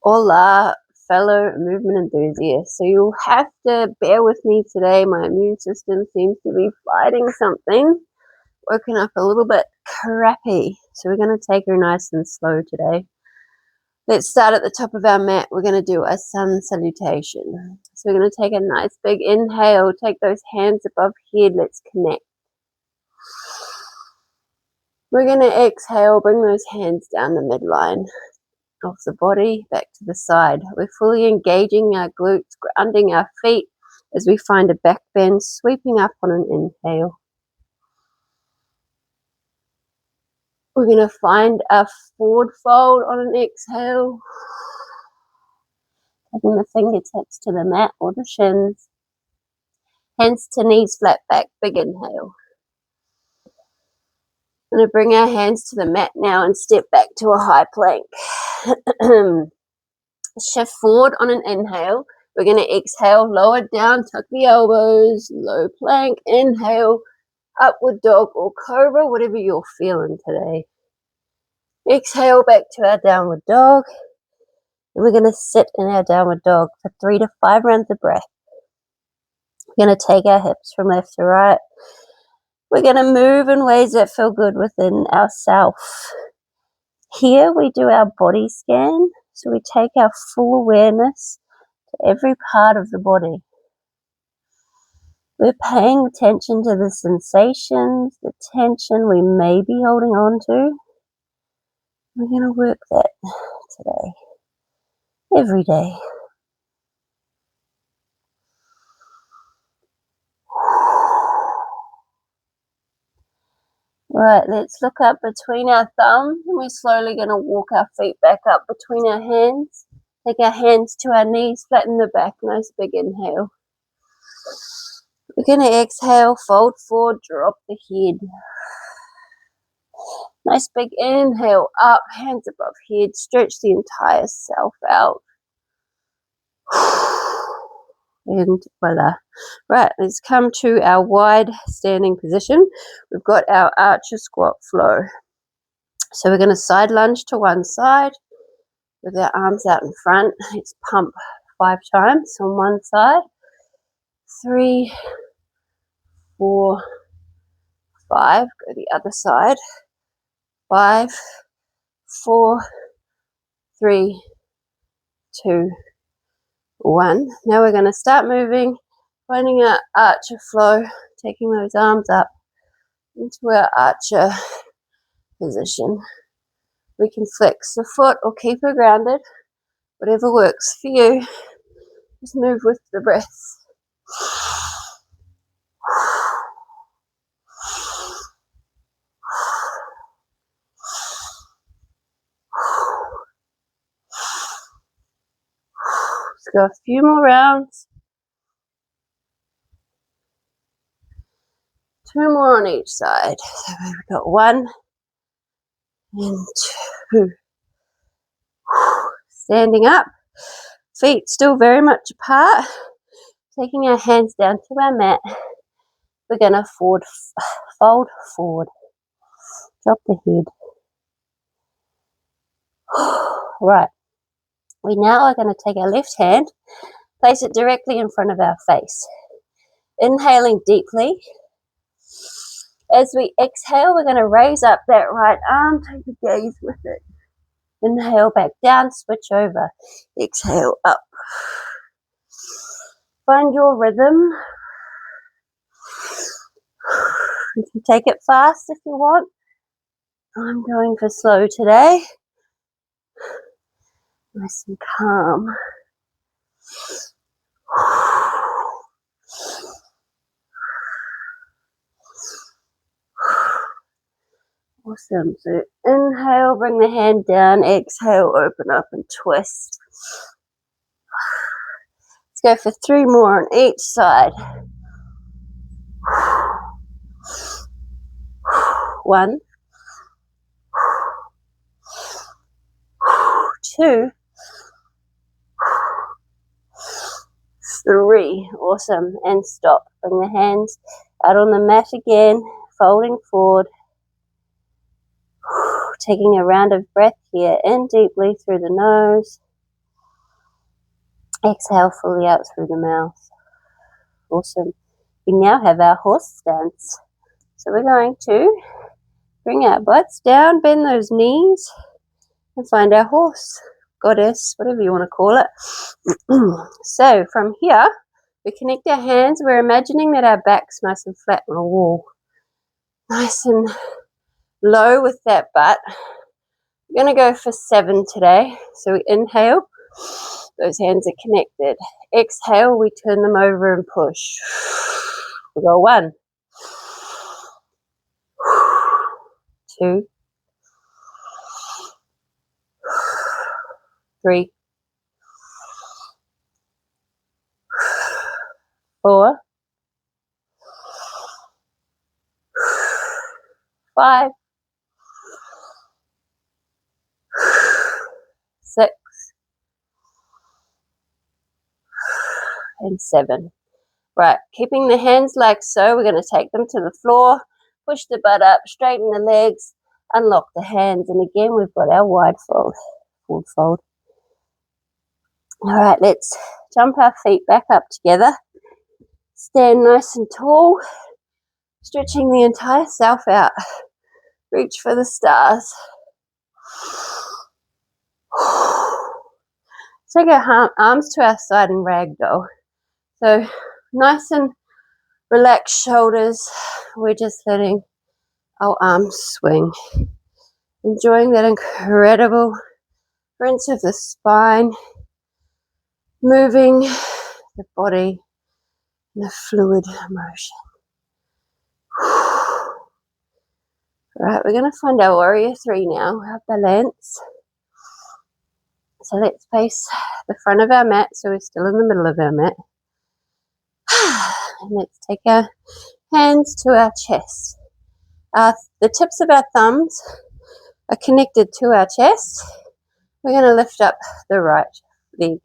Hola, fellow movement enthusiasts. So you'll have to bear with me today. My immune system seems to be fighting something. Woken up a little bit crappy. So we're going to take her nice and slow today. Let's start at the top of our mat. We're going to do a sun salutation. So we're going to take a nice big inhale. Take those hands above head. Let's connect. We're going to exhale. Bring those hands down the midline of the body, back to the side. We're fully engaging our glutes, grounding our feet as we find a back bend, sweeping up on an inhale. We're going to find a forward fold on an exhale, taking the fingertips to the mat or the shins, hands to knees, flat back, big inhale. We're going to bring our hands to the mat now and step back to a high plank. Shift forward on an inhale. We're going to exhale, lower down, tuck the elbows, low plank, inhale, upward dog or cobra, whatever you're feeling today. Exhale back to our downward dog. And we're going to sit in our downward dog for 3 to 5 rounds of breath. We're going to take our hips from left to right. We're going to move in ways that feel good within ourselves. Here we do our body scan. So we take our full awareness to every part of the body. We're paying attention to the sensations, the tension we may be holding on to. We're going to work that today, every day. Right, let's look up between our thumbs, and we're slowly going to walk our feet back up between our hands. Take our hands to our knees, flatten the back, nice big inhale. We're going to exhale, fold forward, drop the head. Nice big inhale, up, hands above head, stretch the entire self out. And voila. Right, let's come to our wide standing position. We've got our archer squat flow. So we're going to side lunge to one side with our arms out in front. Let's pump 5 times on one side. 3, 4, 5. Go the other side. 5, 4, 3, 2, 1. Now we're going to start moving, finding our archer flow, taking those arms up into our archer position. We can flex the foot or keep her grounded, whatever works for you. Just move with the breath. Let's go a few more rounds. 2 more on each side. So we've got 1 and 2. Standing up, feet still very much apart. Taking our hands down to our mat. We're going to fold forward. Drop the head. Right. We now are going to take our left hand, place it directly in front of our face. Inhaling deeply. As we exhale, we're going to raise up that right arm, take the gaze with it. Inhale back down, switch over. Exhale up. Find your rhythm. You can take it fast if you want. I'm going for slow today. Nice and calm. Awesome. So inhale, bring the hand down. Exhale, open up and twist. Let's go for 3 more on each side. 1, 2, 3. Awesome. And stop. Bring the hands out on the mat again, folding forward. Taking a round of breath here, in deeply through the nose, Exhale fully out through the mouth. Awesome. We now have our horse stance. So we're going to bring our butts down, bend those knees, and find our horse, goddess, whatever you want to call it. So from here, we connect our hands. We're imagining that our back's nice and flat on a wall. Nice and low with that butt. We're going to go for 7 today. So we inhale. Those hands are connected. Exhale, we turn them over and push. We go 1, 2, 3, 4, 5, 6, and 7. Right, keeping the hands like so, we're going to take them to the floor, push the butt up, straighten the legs, unlock the hands, and again we've got our wide fold, forward fold. All right, let's jump our feet back up together, stand nice and tall, stretching the entire self out, reach for the stars. Take our arms to our side in ragdoll. So nice and relaxed shoulders. We're just letting our arms swing. Enjoying that incredible rinse of the spine. Moving the body in a fluid motion. Right, we're going to find our warrior 3 now, our balance. So let's face the front of our mat, so we're still in the middle of our mat. And let's take our hands to our chest. The tips of our thumbs are connected to our chest. We're going to lift up the right leg.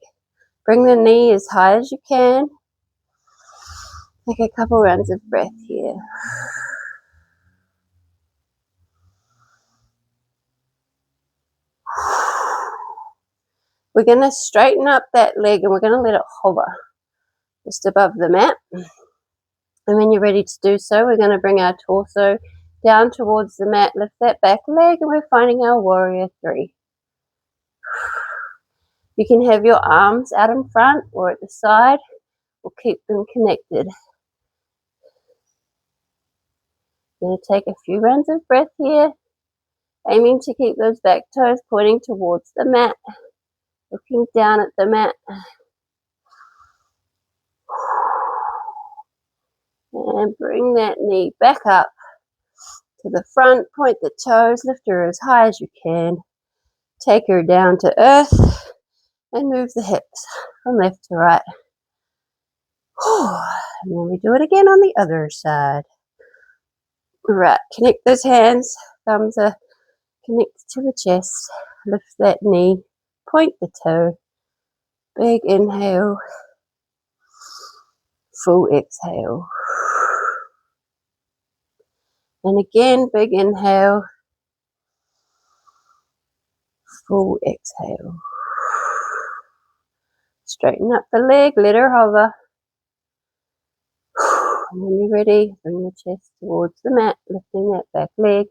Bring the knee as high as you can. Take a couple rounds of breath here. We're going to straighten up that leg and we're going to let it hover just above the mat. And when you're ready to do so, we're going to bring our torso down towards the mat, lift that back leg, and we're finding our warrior 3. You can have your arms out in front or at the side, or keep them connected. Going to take a few rounds of breath here, aiming to keep those back toes pointing towards the mat, looking down at the mat. And bring that knee back up to the front, point the toes, lift her as high as you can. Take her down to earth and move the hips from left to right. And then we do it again on the other side. Right, connect those hands, thumbs are connected to the chest. Lift that knee, point the toe. Big inhale, full exhale. And again, big inhale, full exhale. Straighten up the leg, let her hover. And when you're ready, bring the chest towards the mat, lifting that back leg.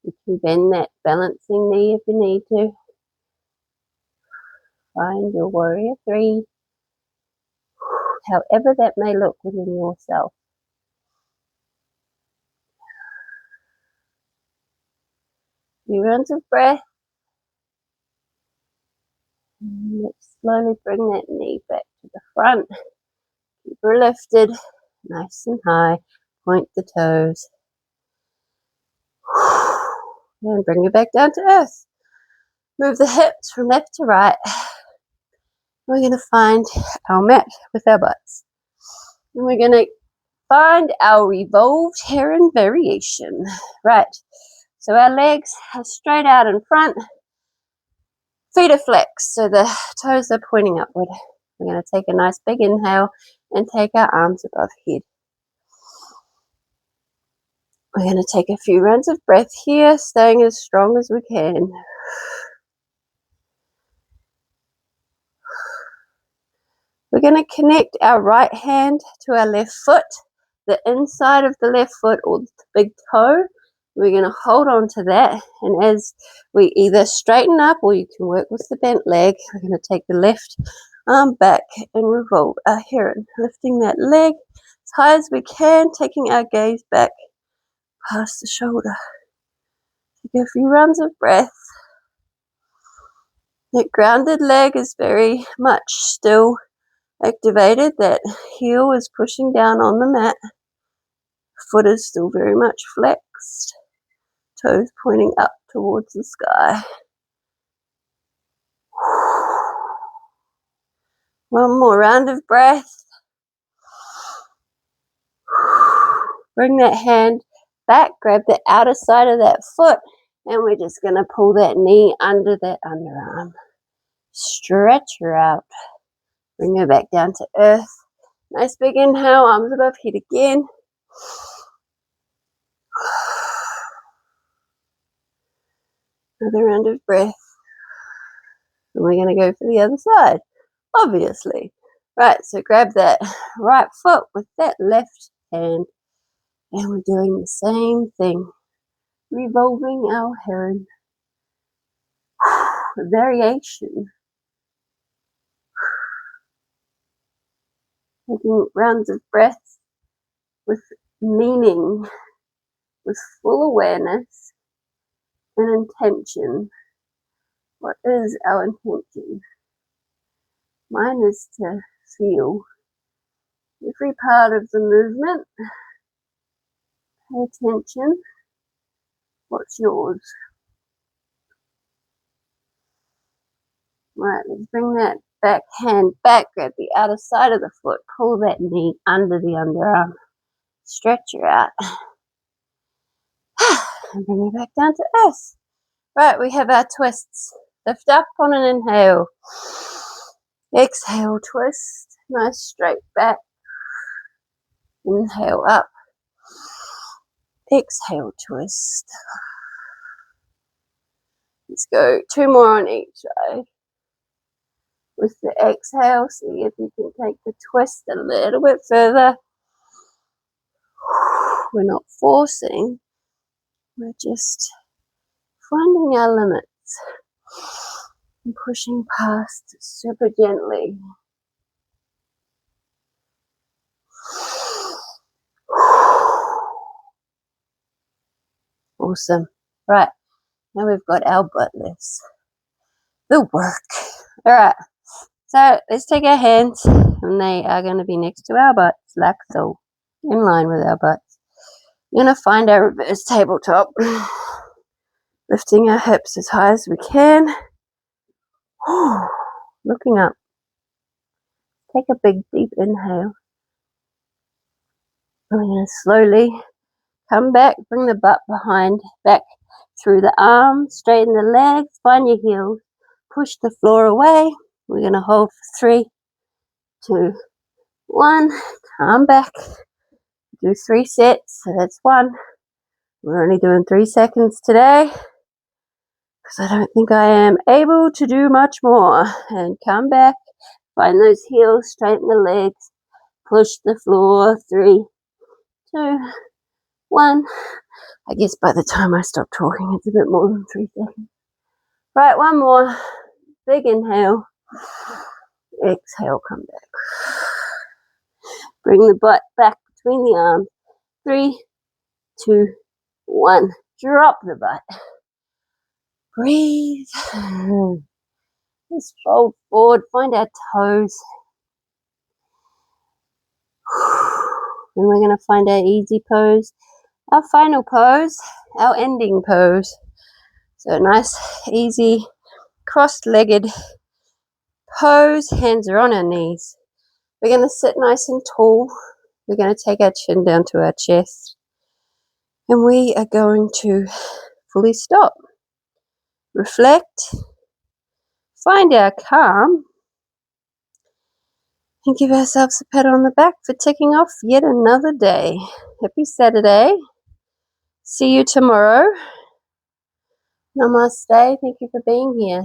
You can bend that balancing knee if you need to. Find your warrior 3, however that may look within yourself. Few rounds of breath. And let's slowly bring that knee back to the front. Keep her lifted, nice and high. Point the toes. And bring her back down to earth. Move the hips from left to right. We're going to find our mat with our butts. And we're going to find our revolved Heron variation. Right. So our legs are straight out in front. Feet are flexed, so the toes are pointing upward. We're going to take a nice big inhale and take our arms above head. We're going to take a few rounds of breath here, staying as strong as we can. We're going to connect our right hand to our left foot, the inside of the left foot or the big toe. We're going to hold on to that, and as we either straighten up or you can work with the bent leg, we're going to take the left arm back and revolve our heron, lifting that leg as high as we can, taking our gaze back past the shoulder. Take a few rounds of breath. That grounded leg is very much still activated. That heel is pushing down on the mat. Foot is still very much flexed. Toes pointing up towards the sky. One more round of breath. Bring that hand back, grab the outer side of that foot, and we're just going to pull that knee under that underarm. Stretch her out. Bring her back down to earth. Nice big inhale, arms above head again. Another round of breath. And we're going to go for the other side, obviously. Right, so grab that right foot with that left hand. And we're doing the same thing. Revolving our heron. Variation. Taking rounds of breath with meaning, with full awareness and intention. What is our intention? Mine is to feel every part of the movement. Pay attention. What's yours? Right, let's bring that back hand back, grab the outer side of the foot, pull that knee under the underarm, stretch her out, and bring her back down to earth. Right, we have our twists. Lift up on an inhale. Exhale, twist. Nice straight back. Inhale up. Exhale, twist. Let's go 2 more on each side. With the exhale, see if you can take the twist a little bit further. We're not forcing, we're just finding our limits and pushing past super gently. Awesome. Right, now we've got our butt lifts. The work. All right, so let's take our hands, and they are going to be next to our butts, like so, in line with our butts. We're going to find our reverse tabletop, lifting our hips as high as we can, looking up. Take a big deep inhale. And we're going to slowly come back, bring the butt behind, back through the arms, straighten the legs, find your heels, push the floor away. We're going to hold for 3, 2, 1, come back. Do 3 sets, so that's 1. We're only doing 3 seconds today, because I don't think I am able to do much more. And come back, find those heels, straighten the legs, push the floor, 3, 2, 1. I guess by the time I stop talking, it's a bit more than 3 seconds. Right, 1 more. Big inhale. Exhale, come back. Bring the butt back between the arms. 3, 2, 1. Drop the butt. Breathe. Just fold forward. Find our toes. And we're going to find our easy pose. Our final pose. Our ending pose. So nice, easy, cross-legged pose. Hands are on our knees. We're going to sit nice and tall. We're going to take our chin down to our chest. And we are going to fully stop. Reflect. Find our calm. And give ourselves a pat on the back for ticking off yet another day. Happy Saturday. See you tomorrow. Namaste. Thank you for being here.